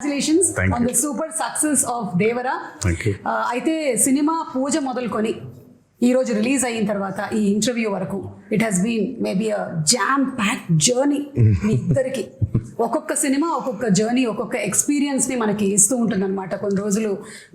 Congratulations on the super success of Devara. Thank you. అయితే cinema పూజ మొదలుకొని ఈ రోజు రిలీజ్ అయిన తర్వాత ఈ ఇంటర్వ్యూ వరకు it has been maybe a jam packed journey మీ ఇద్దరికి. ఒక్కొక్క సినిమా ఒక్కొక్క జర్నీ ఒక్కొక్క ఎక్స్పీరియన్స్ ని మనకి ఇస్తూ ఉంటుంది అనమాట కొన్ని రోజులు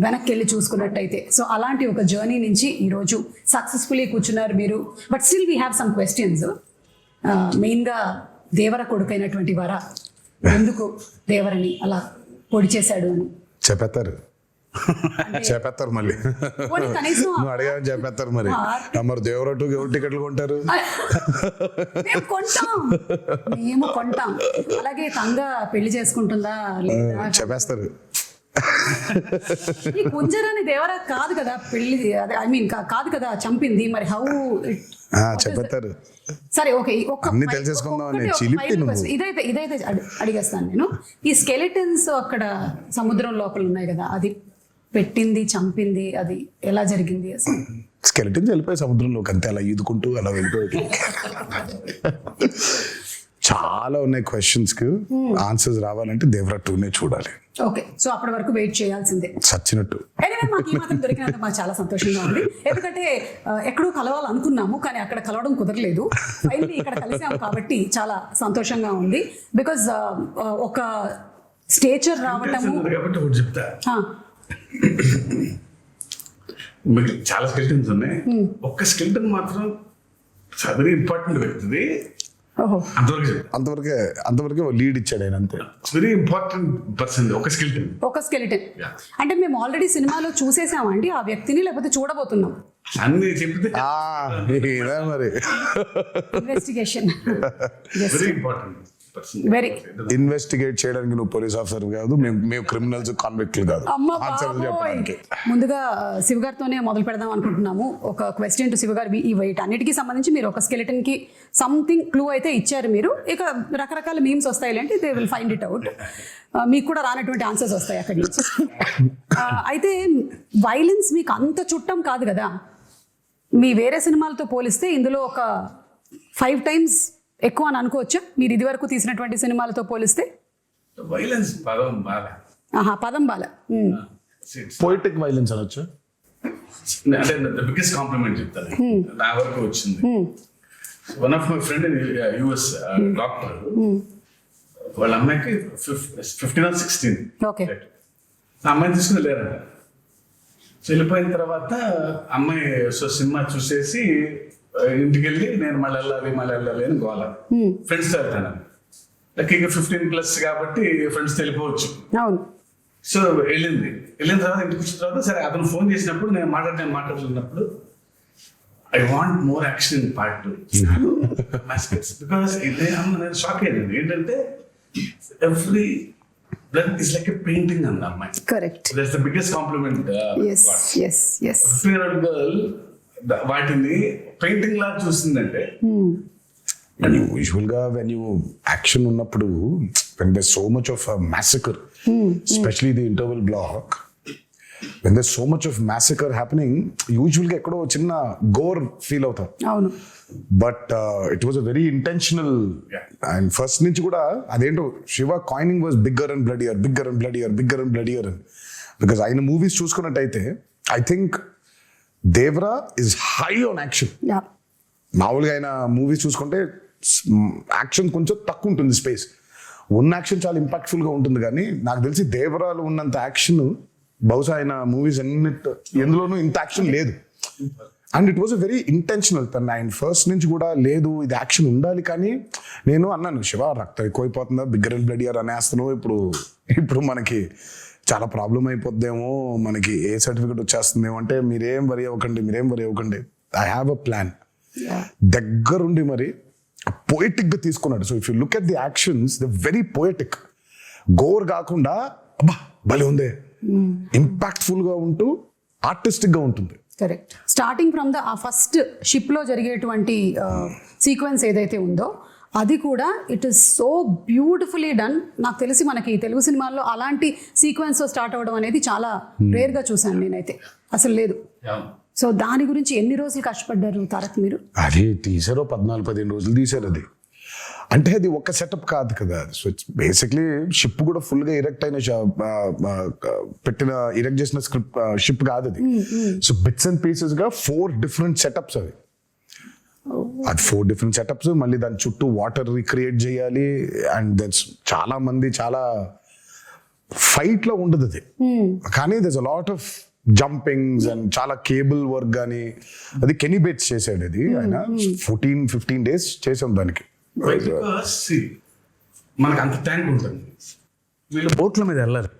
వెనక్కి వెళ్ళి చూసుకున్నట్టయితే. సో అలాంటి ఒక జర్నీ నుంచి ఈ రోజు సక్సెస్ఫుల్లీ కూర్చున్నారు మీరు. But still we have some questions. మెయిన్గా దేవర కొడుకైనటువంటి వర ఎందుకు దేవరని అలా పొడి చేశాడు అని చెప్పేస్తారు మళ్ళీ కనీసం నువ్వు అడిగాని చెప్పేస్తారు మరి. మరి దేవరటు టికెట్లు కొంటారు, మేము కొంటాం. అలాగే తంగ పెళ్లి చేసుకుంటుందా లేదా చెప్పేస్తారు. ఈ కుంజరాని దేవరా కాదు కదా పెళ్లి, ఐ మీన్ కాదు కదా చంపింది. మరి హౌ చెప్పేస్తారు. సరే ఓకే, అన్ని తెలిసేసుకుందాం. ఇదైతే అడిగేస్తాను నేను. ఈ స్కెలిటన్స్ అక్కడ సముద్రం లోపల ఉన్నాయి కదా, అది పెట్టింది చంపింది అది ఎలా జరిగింది అసలు? స్కెలిటన్స్ వెళ్ళిపోయి సముద్రంలోకి అంతే, అలా ఈదుకుంటూ అలా వెళ్ళిపోయి. చాలా ఉన్నాయి క్వశ్చన్స్ కి ఆన్సర్స్ రావాలంటే దేవరా 2నే చూడాలి. ఓకే, సో అప్పటి వరకు వెయిట్ చేయాల్సిందే చచ్చినట్టు. మాకు ఈ మాత్రం దొరికినందుకు మాకు చాలా సంతోషంగా ఉంది. ఎందుకంటే ఎక్కడో కలవాలనుకున్నాము కానీ అక్కడ కలవడం కుదరలేదు. ఫైనల్లీ ఇక్కడ కలిసాము కాబట్టి చాలా సంతోషంగా ఉంది. బికాజ్ ఒక స్టేచర్ రావటము. మీకు చాలా స్కెల్టన్స్ ఉన్నాయి, ఒక్క స్కెల్టన్ మాత్రం చాలా ఇంపార్టెంట్ వ్యక్తిది. అంతవరకే లీడ్ ఇచ్చాడు ఆయన, అంతే. వెరీ ఇంపార్టెంట్ పర్సన్ ఒక స్కెలిటన్. అంటే మేము ఆల్రెడీ సినిమాలో చూసేసామండి ఆ వ్యక్తిని, లేకపోతే చూడబోతున్నాం అన్ని చెప్తే మరి. Investigation very important. Very investigate చేయడానికి నువ్వు పోలీస్ ఆఫీసర్ కాదు, మేము క్రిమినల్స్ కాన్విక్ట్లు కాదు. ముందుగా శివ గారితోనే మొదలు పెడదాం అనుకుంటున్నాము. ఒక క్వశ్చన్ టు శివ గారు. ఈ వెయిట్ అన్నిటికీ సంబంధించి మీరు ఒక స్కెలిటన్ కి సంథింగ్ క్లూ అయితే ఇచ్చారు మీరు. ఇక రకరకాల మీమ్స్ వస్తాయి అంటే they will find it out. మీకు కూడా రానటువంటి ఆన్సర్స్ వస్తాయి అక్కడి నుంచి. అయితే వైలెన్స్ మీకు అంత చుట్టం కాదు కదా, మీ వేరే సినిమాలతో పోలిస్తే ఇందులో ఒక 5 times ఎక్కువ అని అనుకోవచ్చా మీరు ఇది వరకు తీసినటువంటి సినిమాలతో పోలిస్తే? వైలెన్స్ పదం బాగా. పదం బాగా పొయిటిక్ వైలెన్స్ అనొచ్చు. అంటే బిగ్గెస్ట్ కాంప్లిమెంట్ చెప్తాను నా వరకు వచ్చింది. One of my friend US doctor, వాళ్ళ అమ్మాయికి 15 or 16. ఓకే, అమ్మాయిని తీసుకుని వెళ్ళారంట. వెళ్ళిపోయిన తర్వాత అమ్మాయి సినిమా చూసేసి ఇంటికి వెళ్ళి నేను మళ్ళీ వెళ్ళాలి అని గోల. ఫ్రెండ్స్తో వెళ్తాను. ఇక 15+ కాబట్టి ఫ్రెండ్స్ వెళ్ళిపోవచ్చు. సో వెళ్ళిన తర్వాత ఇంటికి వచ్చిన తర్వాత సరే అతను ఫోన్ చేసినప్పుడు నేను మాట్లాడుతున్నప్పుడు I want more action in part 2 because నేను షాక్ అయ్యాను. ఏంటంటే every blood is like a painting అంది అమ్మాయి. Correct, that's the biggest compliment. Girl వాటిని పెయింటింగ్ లా చూసిందంటే. యూజువల్ గా వెన్ యూ యాక్షన్ ఉన్నప్పుడు when there's so much of a massacre, especially the interval block, when there's so much of massacre happening, usually గా ఎక్కడో చిన్న Gor feel అవుతాం. అవును, but it was a very intentional. And first నుంచి కూడా అదేంటో Siva coining was bigger and bloodier, bigger and bloodier, bigger and bloodier అని. Because ఆయన మూవీస్ చూసుకున్నట్టయితే I think Devara is high on action. మామూలుగా ఆయన మూవీస్ చూసుకుంటే యాక్షన్ కొంచెం తక్కువ ఉంటుంది, స్పేస్ ఉన్న యాక్షన్ చాలా ఇంపాక్ట్ఫుల్ గా ఉంటుంది. కానీ నాకు తెలిసి దేవరాలు ఉన్నంత యాక్షన్ బహుశా ఆయన మూవీస్ ఎందులోనూ ఇంత యాక్షన్ లేదు. And it was a very intentional. ఆయన ఫస్ట్ నుంచి కూడా లేదు ఇది యాక్షన్ ఉండాలి. కానీ నేను అన్నాను, శివ రక్తం ఎక్కువైపోతుందా, బిగ్గర్ అండ్ బ్లడియర్ అనేస్తున్నావు, ఇప్పుడు మనకి చాలా ప్రాబ్లం అయిపోద్దేమో, మనకి ఏ సర్టిఫికెట్ వచ్చేస్తుందేమో అంటే మీరేం వరి అవ్వకండి, ఐ హ్యావ్ అ ప్లాన్. దగ్గరుండి మరి పోయిటిక్ గా తీసుకున్నాడు. So if you look at the actions the very poetic, gore కాకుండా అబ్బా భలే ఉందే, ఇంపాక్ట్ఫుల్ గా ఉంటూ ఆర్టిస్టిక్ గా ఉంటుంది. Correct. Starting from the first ship లో జరిగేటువంటి సీక్వెన్స్ ఏదైతే ఉందో అది కూడా it is so beautifully done. నాకు తెలిసి మనకి తెలుగు సినిమాల్లో అలాంటి సీక్వెన్స్ స్టార్ట్ అవ్వడం అనేది చాలా రేర్ గా చూసాను నేనైతే, అసలు లేదు. సో దాని గురించి ఎన్ని రోజులు కష్టపడ్డారు తారక్ మీరు? అది తీసారో 14-15 రోజులు తీసారు. అది అంటే అది ఒక సెటప్ కాదు కదా. సో ఇట్స్ బేసిక్లీ షిప్ కూడా ఫుల్ గా ఇరెక్ట్ అయిన ఇరెక్ట్ చేసిన స్క్రిప్ట్ షిప్ కాదు అది. సో బిట్స్ అండ్ పీసెస్ గా 4 డిఫరెంట్ సెటప్స్ అవి. అది 4 డిఫరెంట్ సెటప్స్, మళ్ళీ దాని చుట్టూ వాటర్ రిక్రియేట్ చేయాలి. అండ్ దట్స్ చాలా మంది చాలా ఫైట్ లో ఉండదు అది, కానీ దర్స్ a lot of jumpings and చాలా కేబుల్ వర్క్ కానీ. అది కెనీ బేట్స్ చేశాడు అది. ఆయన 14-15 days చేసాం దానికి. మనకు అంత ట్యాంక్ ఉంటుంది, వీళ్ళు బోట్ల మీద వెళ్ళాలి.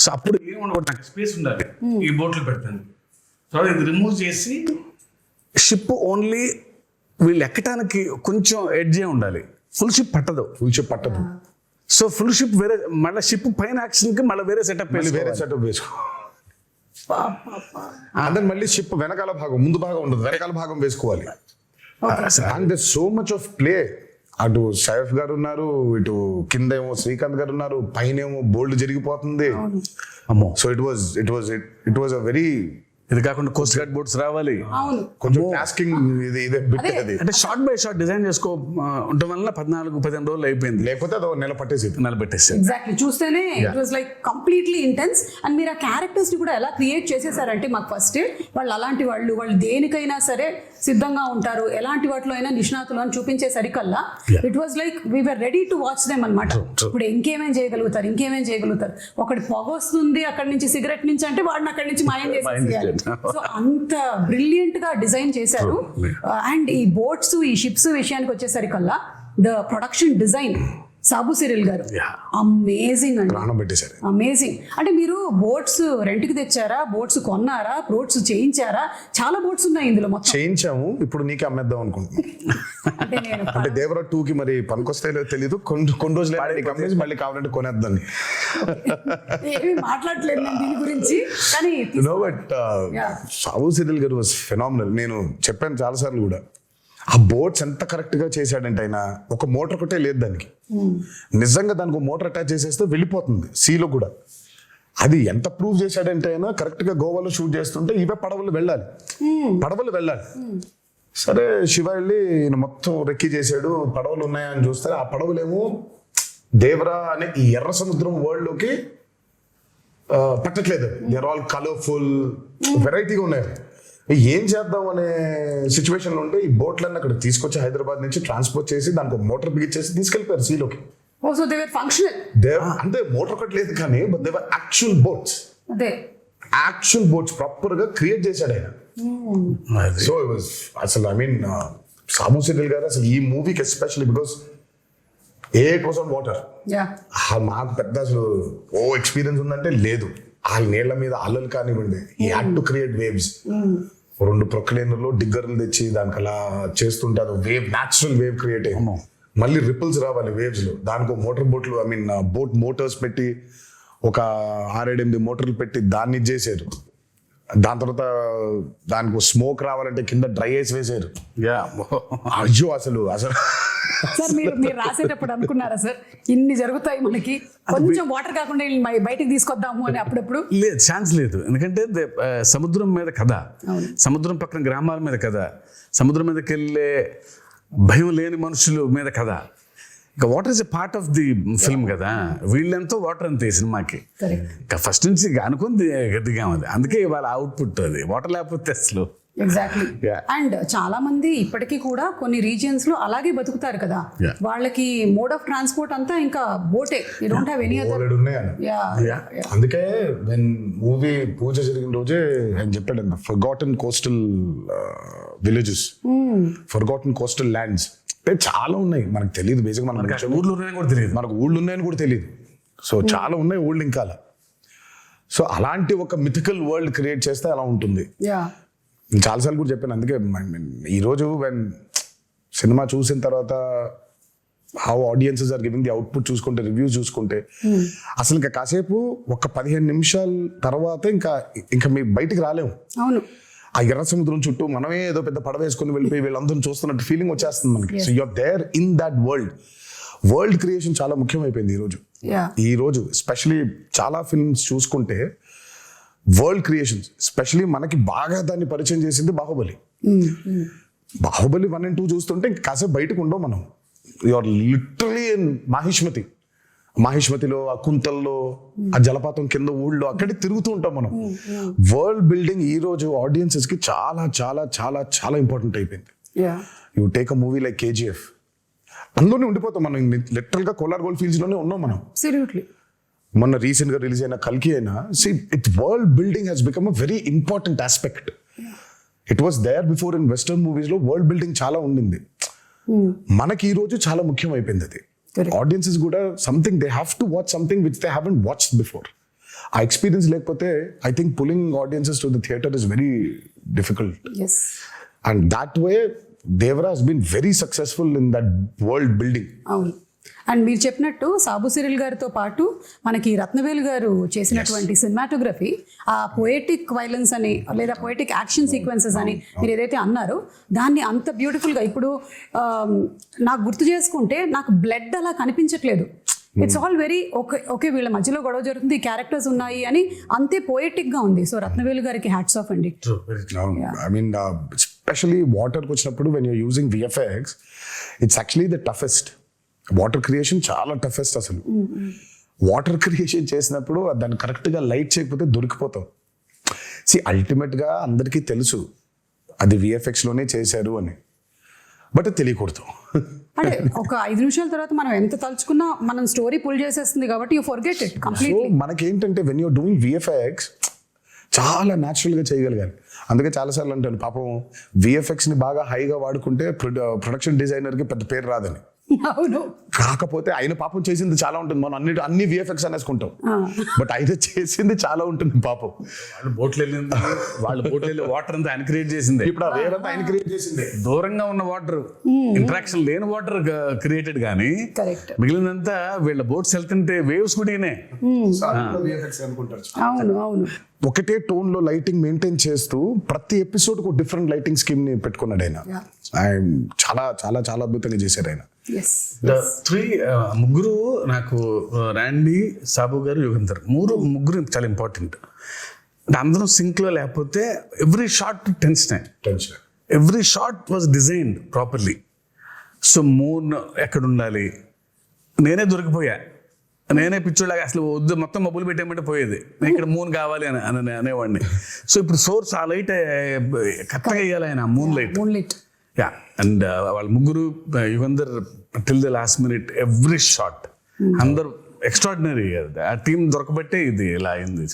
సో అప్పుడు ఏమన్నా నాకు స్పేస్ ఉండాలి ఈ బోట్లు పెడతాను. తర్వాత ఇది రిమూవ్ చేసి షిప్ ఓన్లీ వీళ్ళు ఎక్కడానికి కొంచెం ఎడ్జే ఉండాలి. ఫుల్ షిప్ పట్టదు. సో ఫుల్ షిప్ వేరే, మళ్ళీ షిప్ పైన యాక్షన్ కి మళ్ళీ వేరే సెటప్ వేసుకో. అంటే మళ్ళీ షిప్ వెనకాల భాగం, ముందు భాగం ఉండదు, వెనకాల భాగం వేసుకోవాలి. And there so much of play. అటు సైఫ్ గారు ఉన్నారు, ఇటు కింద ఏమో శ్రీకాంత్ గారు ఉన్నారు, పైన ఏమో బోల్డ్ జరిగిపోతుంది. అమ్మో. So it was a very, ఇది కాకుండా కోస్ట్ గార్డ్ బోట్స్ రావాలి, కొంచెం టాస్కింగ్ ఇదే బిట్ అది. అంటే షార్ట్ బై షార్ట్ డిజైన్ చేసుకో ఉండటం వల్ల 14-15 రోజులు అయిపోయింది. లేకపోతే అది నెల పట్టేసి ఎగ్జాక్ట్లీ చూస్తేనే it was like completely intense. And మీరు ఆ క్యారెక్టర్స్ ని కూడా ఎలా క్రియేట్ చేసేసారంటే మాకు ఫస్ట్ వాళ్ళు అలాంటి వాళ్ళు దేనికైనా సరే సిద్ధంగా ఉంటారు, ఎలాంటి వాటిలో అయినా నిష్ణాతులు అని చూపించేసరికల్లా it was like we're ready to watch them అనమాట. ఇప్పుడు ఇంకేమేం చేయగలుగుతారు. ఒకటి పొగ వస్తుంది అక్కడి నుంచి, సిగరెట్ నుంచి అంటే వాడిని అక్కడి నుంచి మాయం చేసేయాలి. సో అంత బ్రిలియంట్ గా డిజైన్ చేశారు. అండ్ ఈ బోట్స్, ఈ షిప్స్ విషయానికి వచ్చేసరికల్లా the production design Sabu Cyril గారు అమేజింగ్ అండి, అమేజింగ్. అంటే మీరు బోట్స్ రెంట్ కి తెచ్చారా, బోట్స్ కొన్నారా, బోట్స్ చేయించారా? చాలా బోట్స్ ఉన్నాయి ఇందులో. మొత్తం చేయించాము, ఇప్పుడు నీకే అమ్మేద్దాం అనుకుంటున్నాను. అంటే దేవరా 2 కి మరి పనికొస్తాయో తెలీదు, కొన్ని రోజులు అమ్మేసి మళ్ళీ కావాలంటే కొనేద్దాం. ఏమీ మాట్లాడలేదు నేను దీని గురించి, కానీ సాబు సిరిల్ గారు వాస్ ఫెనామినల్. నేను చెప్పాను చాలా సార్లు కూడా, ఆ బోట్స్ ఎంత కరెక్ట్ గా చేశాడంటే ఆయన ఒక మోటార్ ఒకటే లేదు దానికి. నిజంగా దానికి ఒక మోటార్ అటాచ్ చేసేస్తే వెళ్ళిపోతుంది సీలో కూడా. అది ఎంత ప్రూవ్ చేశాడంటే ఆయన కరెక్ట్ గా గోవాలో షూట్ చేస్తుంటే ఇవే పడవలు వెళ్ళాలి. సరే శివ వెళ్ళి ఈయన మొత్తం రెక్కి చేశాడు, పడవలు ఉన్నాయని చూస్తే ఆ పడవలేమో దేవరా అనే ఈ ఎర్ర సముద్రం వరల్డ్ లోకి పట్టట్లేదు. దే ఆర్ ఆల్ కలర్ఫుల్, వెరైటీగా ఉన్నాయి. ఏం చేద్దాం అనే సిచ్యువేషన్ లో ఉంటే ఈ బోట్లన్నీ అక్కడ తీసుకొచ్చి హైదరాబాద్ నుంచి ట్రాన్స్పోర్ట్ చేసి దానికి ఒక మోటార్ బిగించేసి తీసుకెళ్లిపోయారు సీలోకి. అంటే మోటార్ ఒకటి లేదు కానీ but they were actual boats proper గా క్రియేట్ చేశాడు ఆయన. సో అసలు ఐ మీన్ సాబు సిరిల్ గారు అసలు ఈ మూవీకి especially because it was on water. మాకు పెద్ద అసలు ఎక్స్పీరియన్స్ ఉందంటే లేదు. ఆ నీళ్ల మీద అల్లలు కానివ్వండి, ఈ హ్యాడ్ టు క్రియేట్ వేవ్స్. 2 ప్రొక్లైనర్లు డిగ్గర్లు తెచ్చి దానికి అలా చేస్తుంటే అది వేవ్, న్యాచురల్ వేవ్ క్రియేట్ అయ్యి మళ్ళీ రిపుల్స్ రావాలి వేవ్స్ లో. దానికి మోటార్ బోట్లు, ఐ మీన్ బోట్ మోటార్స్ పెట్టి ఒక 6-8 మోటార్లు పెట్టి దాన్ని చేశారు. దాని తర్వాత దానికి స్మోక్ రావాలంటే కింద డ్రై ఐస్ వేసారు. అయ్యో అసలు సార్ మీరు రాసేటప్పుడు అనుకున్నారా సార్ ఇన్ని జరుగుతాయి మనకి, కొంచెం వాటర్ కాకుండా బయటికి తీసుకొద్దాము అని? అప్పుడప్పుడు లేదు, ఛాన్స్ లేదు. ఎందుకంటే సముద్రం మీద కథ, సముద్రం పక్కన గ్రామాల మీద కథ, సముద్రం మీదకి వెళ్ళే భయం లేని మనుషుల మీద కథ. ఇంకా water is a part of the film కదా. వీళ్ళెంతో వాటర్ అంతే సినిమాకి. ఇంకా ఫస్ట్ నుంచి అనుకుంది గట్టిగా అది, అందుకే ఇవాళ అవుట్పుట్ అది. వాటర్ లేకపోతే అసలు ఎగ్జాక్ట్లీ. అండ్ చాలా మంది ఇప్పటికీ కూడా కొన్ని రీజియన్స్ లో అలాగే బతుకుతారు కదా, వాళ్ళకి మోడ్ ఆఫ్ ట్రాన్స్పోర్ట్ అంతా ఇంకా బోటే. You don't have any other. అందుకే వెన్ మూవీ పూజ జరిగిన రోజే ఆయన చెప్పాడు, forgotten coastal villages, forgotten coastal lands అంటే చాలా ఉన్నాయి, మనకు తెలియదు. బేసిక్ మనకు ఊళ్ళో ఉన్నాయని కూడా తెలియదు, మనకు ఊళ్ళు ఉన్నాయని కూడా తెలియదు. సో చాలా ఉన్నాయి ఊళ్ళు ఇంకా. సో అలాంటి ఒక మిథికల్ వరల్డ్ క్రియేట్ చేస్తే అలా ఉంటుంది. చాలాసార్లు కూడా చెప్పాను. అందుకే ఈరోజు వెన్ సినిమా చూసిన తర్వాత how audiences are giving the output చూసుకుంటే, రివ్యూస్ చూసుకుంటే, అసలు ఇంకా కాసేపు ఒక 15 నిమిషాల తర్వాత ఇంకా మీ బయటికి రాలేము. ఆ ఎర్ర సముద్రం చుట్టూ మనమే ఏదో పెద్ద పడవ వేసుకొని వెళ్ళిపోయి వీళ్ళందరూ చూస్తున్నట్టు ఫీలింగ్ వచ్చేస్తుంది మనకి. So you're there in that world creation చాలా ముఖ్యమైపోయింది ఈ రోజు ఎస్పెషలీ చాలా ఫిల్మ్స్ చూసుకుంటే వరల్డ్ క్రియేషన్స్, ఎస్పెషలీ మనకి బాగా దాన్ని పరిచయం చేసింది బాహుబలి. బాహుబలి 1 and 2 చూస్తుంటే కాసేపు బయటకు ఉండవు మనం. యూఆర్ లిటరలీ ఇన్ మాహిష్మతిలో ఆ కుంతల్లో ఆ జలపాతం కింద ఊళ్ళో అక్కడే తిరుగుతూ ఉంటాం మనం. వరల్డ్ బిల్డింగ్ ఈ రోజు ఆడియన్సెస్ కి చాలా చాలా చాలా చాలా ఇంపార్టెంట్ అయిపోయింది. You take a movie like KGF, అందులోనే ఉండిపోతాం మనం. లిటరల్ గా కోలార్ గోల్డ్ ఫీల్డ్స్ లోనే ఉన్నాం మనం. Absolutely. మొన్న రీసెంట్ గా రిలీజ్ అయిన కల్కి అయినా it world building has become a very important aspect. It was there before in western movies లో వరల్డ్ బిల్డింగ్ చాలా ఉండింది. మనకి ఈ రోజు చాలా ముఖ్యం అయిపోయింది అది. Correct. ఆడియన్సెస్ కూడా something they have to watch something which they haven't watched before. ఆ ఎక్స్పీరియన్స్ లేకపోతే I think pulling audiences to the theatre is very difficult. Yes. And that way Devara has been very successful in that world building. అవును. అండ్ మీరు చెప్పినట్టు Sabu Cyril గారితో పాటు మనకి రత్నవేలు గారు చేసినటువంటి సినిమాటోగ్రఫీ, ఆ పోయటిక్ వైలెన్స్ అని లేదా పోయటిక్ యాక్షన్ సీక్వెన్సెస్ అని మీరు ఏదైతే అన్నారో దాన్ని అంత బ్యూటిఫుల్గా ఇప్పుడు నాకు గుర్తు చేసుకుంటే నాకు బ్లడ్ అలా కనిపించట్లేదు. ఇట్స్ ఆల్ వెరీ ఓకే వీళ్ళ మధ్యలో గొడవ జరుగుతుంది, ఈ క్యారెక్టర్స్ ఉన్నాయి అని అంతే పోయటిక్గా ఉంది. సో రత్నవేలు గారికి హ్యాట్స్ ఆఫ్ అండి. ఐ మీన్ ఎస్పెషలీ వాటర్కి వచ్చినప్పుడు when you're using VFX it's actually the toughest. Water creation చాలా టఫెస్ట్ అసలు. వాటర్ క్రియేషన్ చేసినప్పుడు దాన్ని కరెక్ట్గా లైట్ చేయకపోతే దొరికిపోతాం. అల్టిమేట్గా అందరికీ తెలుసు అది విఎఫ్ఎక్స్ లోనే చేశారు అని, బట్ తెలియకూడదు. అంటే ఒక 5 నిమిషాల తర్వాత మనం ఎంత తలుచుకున్నా మనం స్టోరీ పుల్ చేసేస్తుంది కాబట్టి యూ ఫర్గెట్ ఇట్ కంప్లీట్లీ. మనకేంటంటే వెన్ యూర్ డూయింగ్ విఎఫ్ఎక్స్ చాలా న్యాచురల్గా చేయగలిగాలి. అందుకే చాలాసార్లు అంటాను పాపం విఎఫ్ఎక్స్ని బాగా హైగా వాడుకుంటే ప్రొడక్షన్ డిజైనర్కి పెద్ద పేరు రాదని. అవును. కాకపోతే ఆయన పాపం చేసింది చాలా ఉంటుంది. మనం అన్ని విఎఫ్ఎక్స్ అనేసుకుంటాం, బట్ ఆయన చేసింది చాలా ఉంటుంది పాపం. వాళ్ళు బోట్లు వెళ్ళి వాటర్ అంతా ఆయన క్రియేట్ చేసింది. ఇప్పుడు ఆ వేరంతా ఆయన క్రియేట్ చేసింది. దూరంగా ఉన్న వాటర్, ఇంటరాక్షన్ లేని వాటర్ క్రియేటెడ్ కానీ కరెక్ట్. మిగిలినంతా వీళ్ళ బోట్స్ వెళ్తుంటే వేవ్స్ కూడా అవును అవును. ఒకటే టోన్ లో లైటింగ్ మెయింటైన్ చేస్తూ ప్రతి ఎపిసోడ్ కు డిఫరెంట్ లైటింగ్ స్కీమ్ ని పెట్టుకున్నాడు ఆయన. చాలా చాలా చాలా అద్భుతంగా చేశారు ఆయన. ముగ్గురు నాకు రాండీ, సాబు గారు, యుగంధర్ ముగ్గురు చాలా ఇంపార్టెంట్. అంటే అందరం సింక్ లో లేకపోతే every shot tension, every shot was designed properly. So moon ఎక్కడ ఉండాలి, నేనే దొరికిపోయా, నేనే పిచ్చోళ్ళగా అసలు వద్దు మొత్తం మబ్బులు పెట్టేయమంటే పోయేది, నేను ఇక్కడ మూన్ కావాలి అని అనేవాడిని. సో ఇప్పుడు సోర్స్ ఆ లైట్ కరెక్ట్గా వేయాలి ఆయన, మూన్ లైట్. యా, అండ్ వాళ్ళ ముగ్గురు, Yugandhar till the last minute every shot అందరు ఎక్స్ట్రాడినరీ. ఆ టీం దొరకబట్టే ఇది ఇలా అయింది.